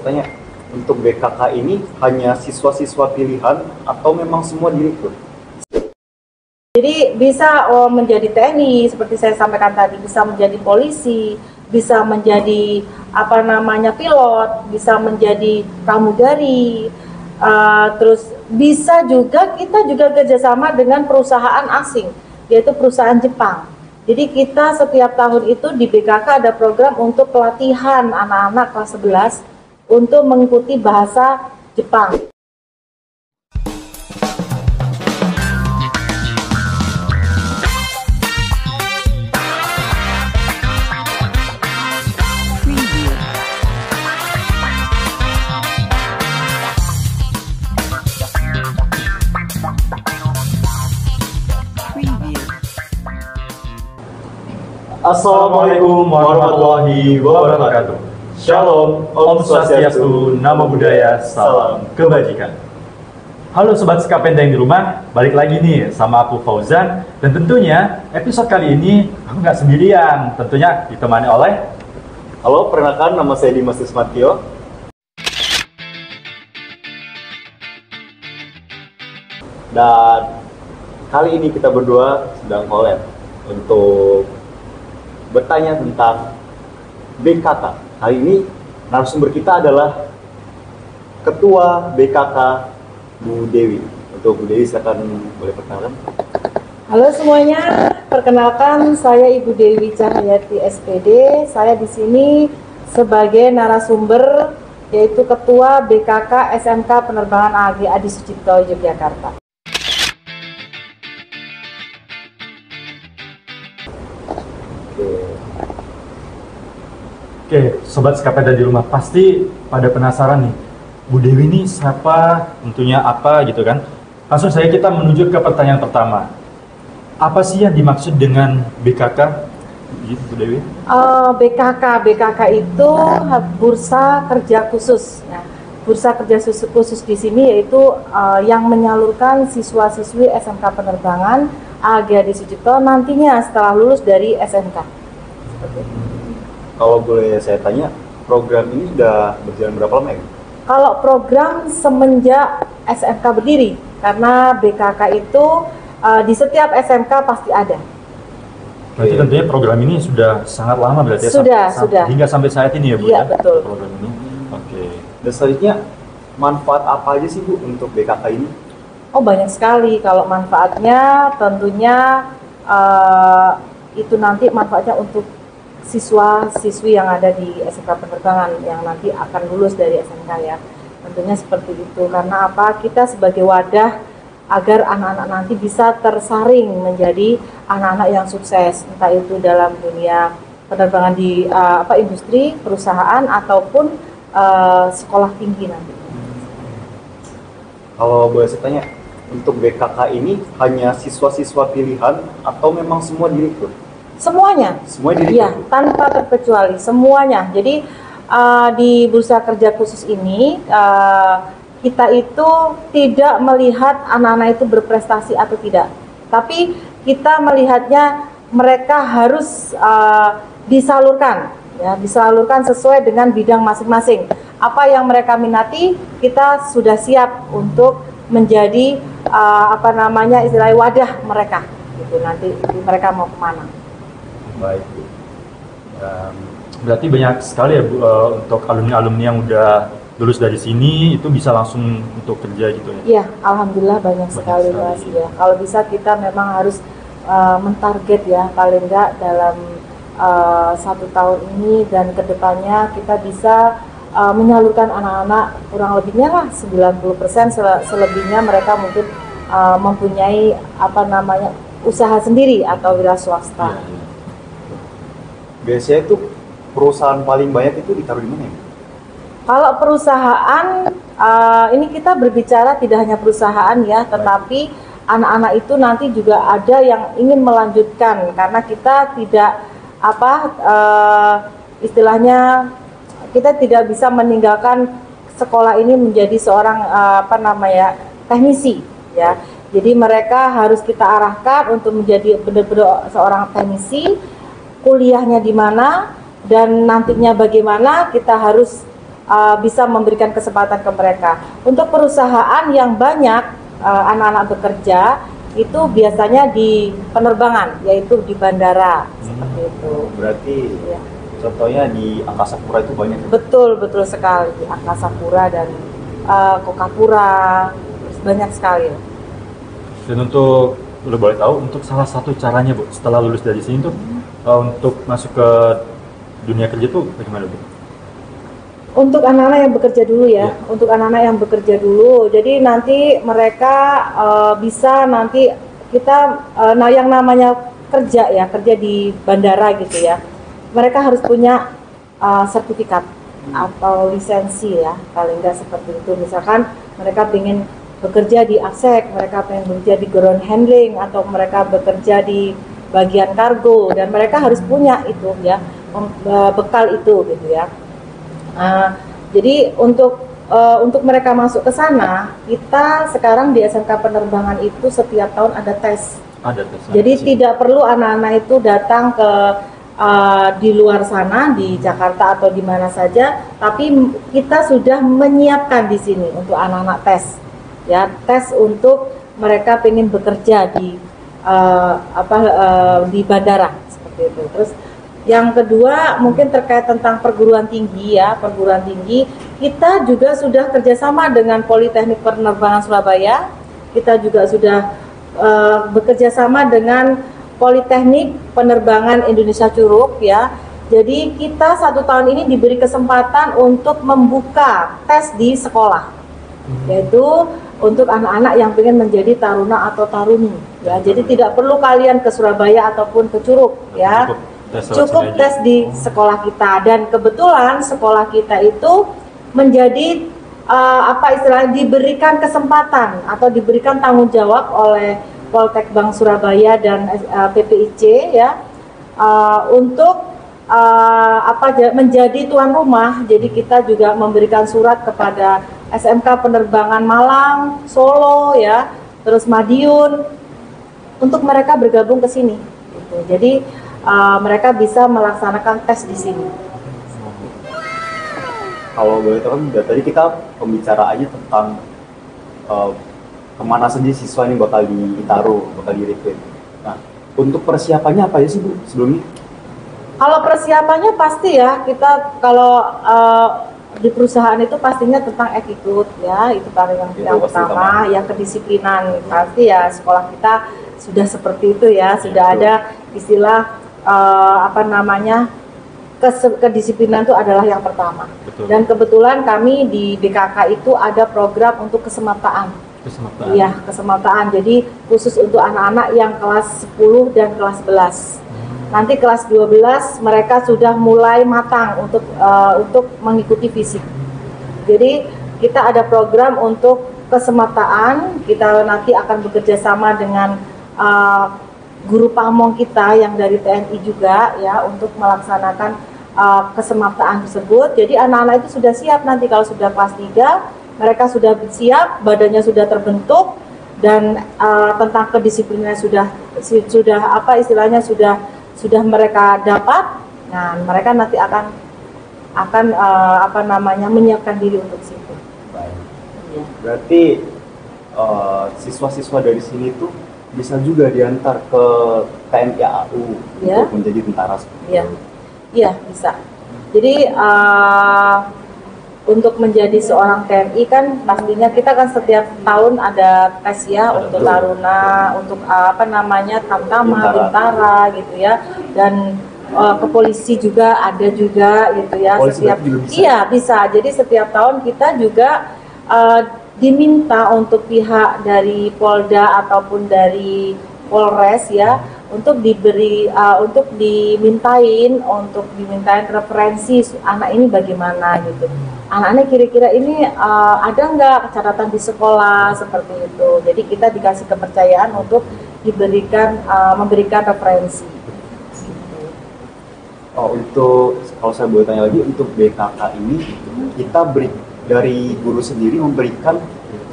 tanya, untuk BKK ini hanya siswa-siswa pilihan atau memang semua direkrut? Jadi bisa menjadi TNI seperti saya sampaikan tadi, bisa menjadi polisi, bisa menjadi pilot, bisa menjadi pramugari, terus bisa juga kita kerjasama dengan perusahaan asing, yaitu perusahaan Jepang. Jadi kita setiap tahun itu di BKK ada program untuk pelatihan anak-anak kelas 11 untuk mengikuti bahasa Jepang. Assalamualaikum warahmatullahi wabarakatuh. Shalom, Om Swastiastu, Namo Buddhaya, Salam Kebajikan. Halo Sobat Skapenda yang di rumah, balik lagi nih sama aku Fauzan. Dan tentunya episode kali ini aku nggak sendirian, tentunya ditemani oleh... Halo, perkenalkan nama saya Dimas Ismatio. Dan kali ini kita berdua sedang collab untuk bertanya tentang BKK. Kali ini narasumber kita adalah Ketua BKK Bu Dewi. Untuk Bu Dewi, silakan boleh perkenalkan. Halo semuanya, perkenalkan saya Ibu Dewi Cahyati SPD. Saya di sini sebagai narasumber yaitu Ketua BKK SMK Penerbangan AG Adi Sucipto Yogyakarta. Oke, Sobat Skapenda di rumah pasti pada penasaran nih, Bu Dewi ini siapa, tentunya apa gitu kan. Langsung saja kita menuju ke pertanyaan pertama. Apa sih yang dimaksud dengan BKK, gitu Bu Dewi? BKK itu Bursa Kerja Khusus. Nah, Bursa Kerja Khusus di sini yaitu yang menyalurkan siswa-siswi SMK Penerbangan AG Adi Sucipto nantinya setelah lulus dari SMK. Seperti itu. Kalau boleh saya tanya, program ini sudah berjalan berapa lama ya? Kalau program semenjak SMK berdiri, karena BKK itu di setiap SMK pasti ada. Berarti tentunya program ini sudah sangat lama berarti ya? Sudah. Hingga sampai saat ini ya Bu? Iya, betul. Program ini. Oke. Dan selanjutnya, manfaat apa aja sih Bu untuk BKK ini? Oh, banyak sekali. Kalau manfaatnya tentunya itu nanti manfaatnya untuk siswa-siswi yang ada di SMK Penerbangan yang nanti akan lulus dari SMK ya. Tentunya seperti itu. Karena apa? Kita sebagai wadah agar anak-anak nanti bisa tersaring menjadi anak-anak yang sukses, entah itu dalam dunia penerbangan di industri, perusahaan ataupun sekolah tinggi nanti. Kalau boleh saya tanya, untuk BKK ini hanya siswa-siswa pilihan atau memang semua direkrut? Semuanya. Semua direkrut? Iya, tanpa terkecuali, semuanya. Jadi di Bursa Kerja Khusus ini kita itu tidak melihat anak-anak itu berprestasi atau tidak, tapi kita melihatnya mereka harus disalurkan, ya, disalurkan sesuai dengan bidang masing-masing. Apa yang mereka minati, kita sudah siap untuk menjadi istilahnya wadah mereka. Gitu, nanti mereka mau kemana? Baik Bu. Berarti banyak sekali ya Bu, untuk alumni-alumni yang udah lulus dari sini itu bisa langsung untuk kerja gitu ya? Iya, alhamdulillah banyak sekali Mas ya. Kalau bisa kita memang harus mentarget ya, paling enggak dalam 1 tahun ini dan kedepannya kita bisa menyalurkan anak-anak kurang lebihnya lah 90%, selebihnya mereka mungkin mempunyai usaha sendiri atau wira swasta. Ya. Biasanya itu perusahaan paling banyak itu ditaruh di mana ya? Kalau perusahaan, ini kita berbicara tidak hanya perusahaan ya, tetapi anak-anak itu nanti juga ada yang ingin melanjutkan karena kita tidak istilahnya kita tidak bisa meninggalkan sekolah ini menjadi seorang teknisi ya. Jadi mereka harus kita arahkan untuk menjadi benar-benar seorang teknisi, kuliahnya di mana dan nantinya bagaimana kita harus bisa memberikan kesempatan ke mereka. Untuk perusahaan yang banyak anak-anak bekerja itu biasanya di penerbangan, yaitu di bandara seperti itu. Berarti Ya. contohnya di Angkasa Pura itu banyak. Betul sekali di Angkasa Pura dan Kokapura, banyak sekali. Dan untuk udah boleh tahu untuk salah satu caranya Bu setelah lulus dari sini tuh untuk masuk ke dunia kerja tuh bagaimana Bu? Untuk anak-anak yang bekerja dulu Ya. ya, untuk anak-anak yang bekerja dulu. Jadi nanti mereka bisa nanti kita yang namanya kerja ya, kerja di bandara gitu ya. Mereka harus punya sertifikat atau lisensi ya, paling nggak seperti itu. Misalkan mereka ingin bekerja di ASEC, mereka pengen bekerja di ground handling, atau mereka bekerja di bagian kargo, dan mereka harus punya itu ya, bekal itu gitu ya. Jadi untuk mereka masuk ke sana, kita sekarang di SMK Penerbangan itu setiap tahun ada tes. Ada tes. Jadi tidak perlu anak-anak itu datang ke di luar sana, di Jakarta atau di mana saja, tapi kita sudah menyiapkan di sini untuk anak-anak tes, ya, tes untuk mereka pengen bekerja di di bandara seperti itu. Terus yang kedua mungkin terkait tentang perguruan tinggi ya, perguruan tinggi kita juga sudah kerjasama dengan Politeknik Penerbangan Surabaya, kita juga sudah bekerja sama dengan Politeknik Penerbangan Indonesia Curug ya. Jadi kita 1 tahun ini diberi kesempatan untuk membuka tes di sekolah, yaitu untuk anak-anak yang ingin menjadi taruna atau taruni ya. Jadi tidak perlu kalian ke Surabaya ataupun ke Curug ya. Cukup tes di sekolah kita, dan kebetulan sekolah kita itu menjadi diberikan kesempatan atau diberikan tanggung jawab oleh Poltek Bank Surabaya dan PPIC ya, untuk menjadi tuan rumah. Jadi kita juga memberikan surat kepada SMK Penerbangan Malang, Solo ya, terus Madiun untuk mereka bergabung ke sini gitu. Jadi mereka bisa melaksanakan tes di sini. Kalau boleh tahu, tadi kita pembicaraannya tentang kemana saja siswa ini bakal ditaruh, bakal direkrut. Nah, untuk persiapannya apa aja sih Bu sebelumnya? Kalau persiapannya pasti ya, kita kalau di perusahaan itu pastinya tentang attitude ya, itu paling yang pertama, yang kedisiplinan. Pasti ya sekolah kita sudah seperti itu ya, sudah ada istilah kedisiplinan itu adalah yang pertama. Betul. Dan kebetulan kami di BKK itu ada program untuk kesemataan. Iya, kesemataan. Jadi khusus untuk anak-anak yang kelas 10 dan kelas 11. Nanti kelas 12 mereka sudah mulai matang untuk mengikuti fisik. Jadi kita ada program untuk kesemataan. Kita nanti akan bekerja sama dengan guru pamong kita yang dari TNI juga ya, untuk melaksanakan kesemataan tersebut. Jadi anak-anak itu sudah siap nanti kalau sudah kelas 3, mereka sudah siap, badannya sudah terbentuk, dan tentang kedisiplinannya sudah mereka dapat. Nah, mereka nanti akan menyiapkan diri untuk situ. Baik. Ya. Berarti siswa-siswa dari sini tuh bisa juga diantar ke TNI AAU Ya. untuk menjadi tentara. Iya, iya bisa. Jadi untuk menjadi seorang TNI kan pastinya kita kan setiap tahun ada tes ya, untuk taruna, untuk tamtama, bintara gitu ya, dan ke polisi juga ada juga gitu ya. Polisi Setiap juga bisa? Iya bisa. Jadi setiap tahun kita juga diminta untuk pihak dari Polda ataupun dari Polres ya, untuk dimintain referensi anak ini bagaimana gitu. Anak-anak kira-kira ini ada nggak catatan di sekolah seperti itu. Jadi kita dikasih kepercayaan untuk memberikan referensi. Oh, untuk kalau saya boleh tanya lagi, untuk BKK ini kita dari guru sendiri memberikan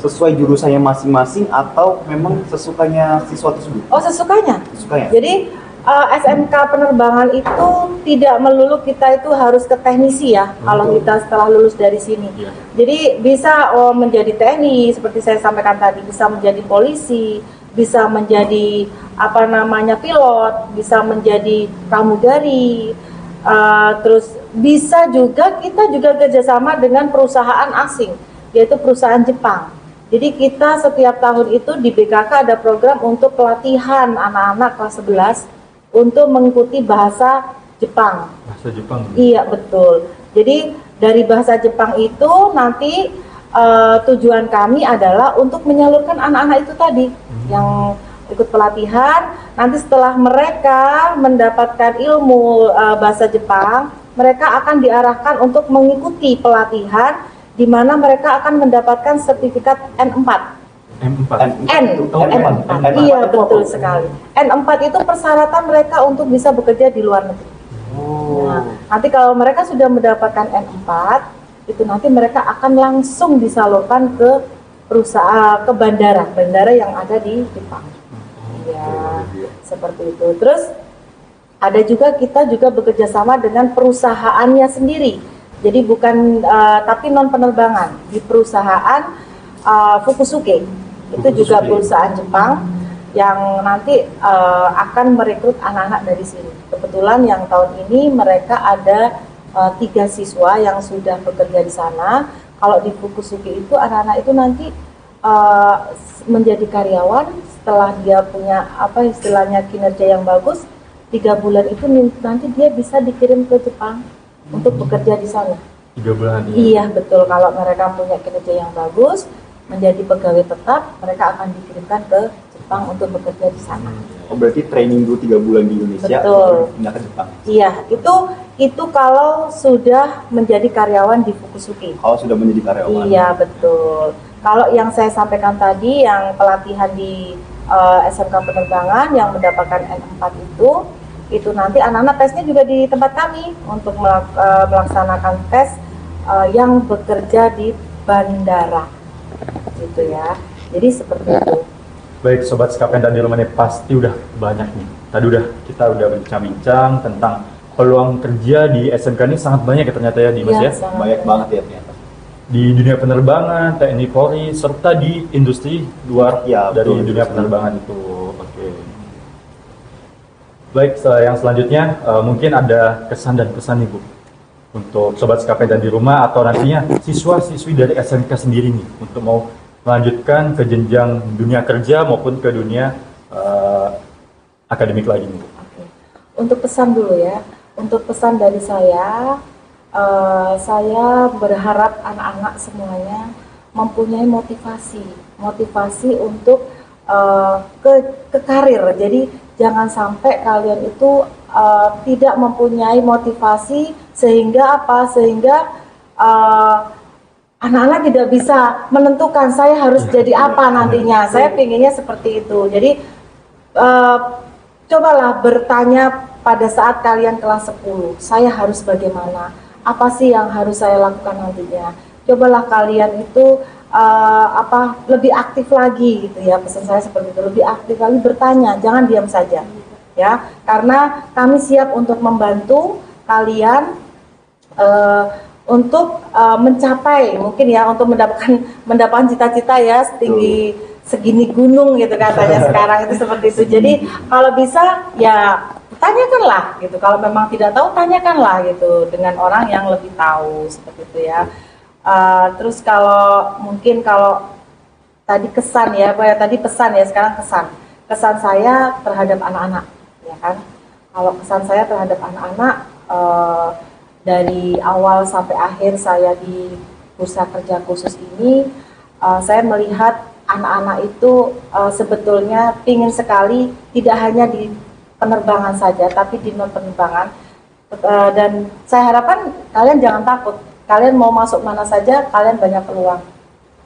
sesuai jurusannya masing-masing atau memang sesukanya siswa tersebut? Oh, sesukanya. Sesukanya. Jadi SMK penerbangan itu tidak melulu kita itu harus ke teknisi ya. Kalau kita setelah lulus dari sini, jadi bisa menjadi TNI seperti saya sampaikan tadi, bisa menjadi polisi, bisa menjadi pilot, bisa menjadi pramugari, terus bisa juga kita juga kerjasama dengan perusahaan asing, yaitu perusahaan Jepang. Jadi kita setiap tahun itu di BKK ada program untuk pelatihan anak-anak kelas 11 untuk mengikuti bahasa Jepang. Bahasa Jepang? Iya, betul. Jadi dari bahasa Jepang itu nanti tujuan kami adalah untuk menyalurkan anak-anak itu tadi yang ikut pelatihan. Nanti setelah mereka mendapatkan ilmu bahasa Jepang, mereka akan diarahkan untuk mengikuti pelatihan di mana mereka akan mendapatkan sertifikat N4. M4. N4. Iya, betul sekali. N4 itu persyaratan mereka untuk bisa bekerja di luar negeri. Nah, nanti kalau mereka sudah mendapatkan N4, itu nanti mereka akan langsung disalurkan ke perusahaan, ke bandara yang ada di Jepang. Iya, seperti itu. Terus ada juga kita juga bekerja sama dengan perusahaannya sendiri. Jadi bukan tapi non penerbangan di perusahaan Fukusuke. Itu juga perusahaan Jepang yang nanti akan merekrut anak-anak dari sini. Kebetulan yang tahun ini mereka ada 3 siswa yang sudah bekerja di sana. Kalau di Fukusuke itu anak-anak itu nanti menjadi karyawan setelah dia punya istilahnya kinerja yang bagus. 3 bulan itu nanti dia bisa dikirim ke Jepang untuk bekerja di sana. 3 bulan? Iya, betul. Kalau mereka punya kinerja yang bagus, menjadi pegawai tetap, mereka akan dikirimkan ke Jepang untuk bekerja di sana. Oh, berarti training dulu 3 bulan di Indonesia, betul. Pindah ke Jepang. Iya, itu kalau sudah menjadi karyawan di Fukusuke. Kalau sudah menjadi karyawan. Iya, betul. Kalau yang saya sampaikan tadi, yang pelatihan di SMK penerbangan yang mendapatkan N4 itu nanti anak-anak tesnya juga di tempat kami untuk melaksanakan tes yang bekerja di bandara. Gitu ya. Jadi seperti itu. Baik, sobat Skapenda di rumah ini pasti udah banyak nih. Tadi kita udah bincang-bincang tentang peluang kerja di SMK ini sangat banyak ya ternyata ya Dimas ya. Banyak banget ya ternyata. Di dunia penerbangan, TNI Polri, serta di industri luar dari dunia penerbangan itu. Oke. Baik, yang selanjutnya mungkin ada kesan dan pesan nih Bu untuk sobat Skapenda di rumah atau nantinya siswa-siswi dari SMK sendiri nih untuk mau melanjutkan ke jenjang dunia kerja maupun ke dunia akademik lagi nih. Oke. Untuk pesan dulu ya. Untuk pesan dari saya berharap anak-anak semuanya mempunyai motivasi untuk ke karir. Jadi jangan sampai kalian itu tidak mempunyai motivasi sehingga anak-anak tidak bisa menentukan saya harus jadi apa nantinya. Saya pinginnya seperti itu. Jadi cobalah bertanya pada saat kalian kelas 10, saya harus bagaimana? Apa sih yang harus saya lakukan nantinya? Cobalah kalian itu lebih aktif lagi gitu ya. Pesan saya seperti itu, lebih aktif lagi, bertanya, jangan diam saja. Ya, karena kami siap untuk membantu kalian untuk mencapai mungkin ya, untuk mendapatkan cita-cita ya setinggi segini gunung gitu katanya sekarang itu seperti itu. Jadi kalau bisa ya tanyakanlah gitu, kalau memang tidak tahu tanyakanlah gitu dengan orang yang lebih tahu seperti itu ya. Terus kalau tadi kesan ya, tadi pesan ya, sekarang kesan saya terhadap anak-anak ya kan. Kalau kesan saya terhadap anak-anak dari awal sampai akhir saya di Bursa Kerja Khusus ini, saya melihat anak-anak itu sebetulnya ingin sekali tidak hanya di penerbangan saja, tapi di non penerbangan. Dan saya harapkan kalian jangan takut. Kalian mau masuk mana saja, kalian banyak peluang.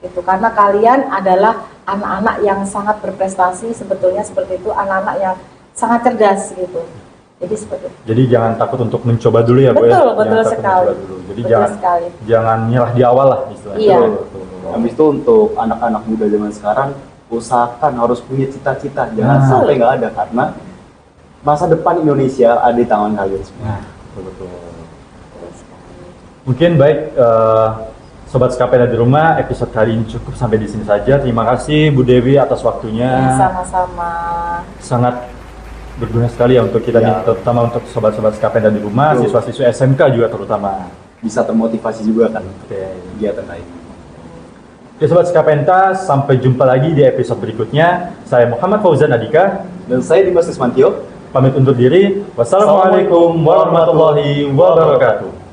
Itu karena kalian adalah anak-anak yang sangat berprestasi, sebetulnya seperti itu, anak-anak yang sangat cerdas gitu. Jadi seperti itu. Jadi jangan takut untuk mencoba dulu ya, Bu ya. Betul sekali. Jadi jangan nyerah di awal lah istilahnya. Iya. Habis itu untuk anak-anak muda zaman sekarang, usahakan harus punya cita-cita, jangan sampai nggak ada, karena masa depan Indonesia ada di tangan kalian semua. Nah, betul. Mungkin baik Sobat Skapenda di rumah, episode kali ini cukup sampai di sini saja. Terima kasih Bu Dewi atas waktunya. Sama-sama. Sangat berguna sekali ya untuk kita nih, terutama untuk sobat-sobat Skapenda di rumah, siswa-siswa SMK juga terutama. Bisa termotivasi juga kan Oke. kegiatan lain. Oke Sobat Skapenta, sampai jumpa lagi di episode berikutnya. Saya Muhammad Fauzan Adika. Dan saya Dimas Ismantio. Pamit undur diri. Wassalamualaikum warahmatullahi wabarakatuh.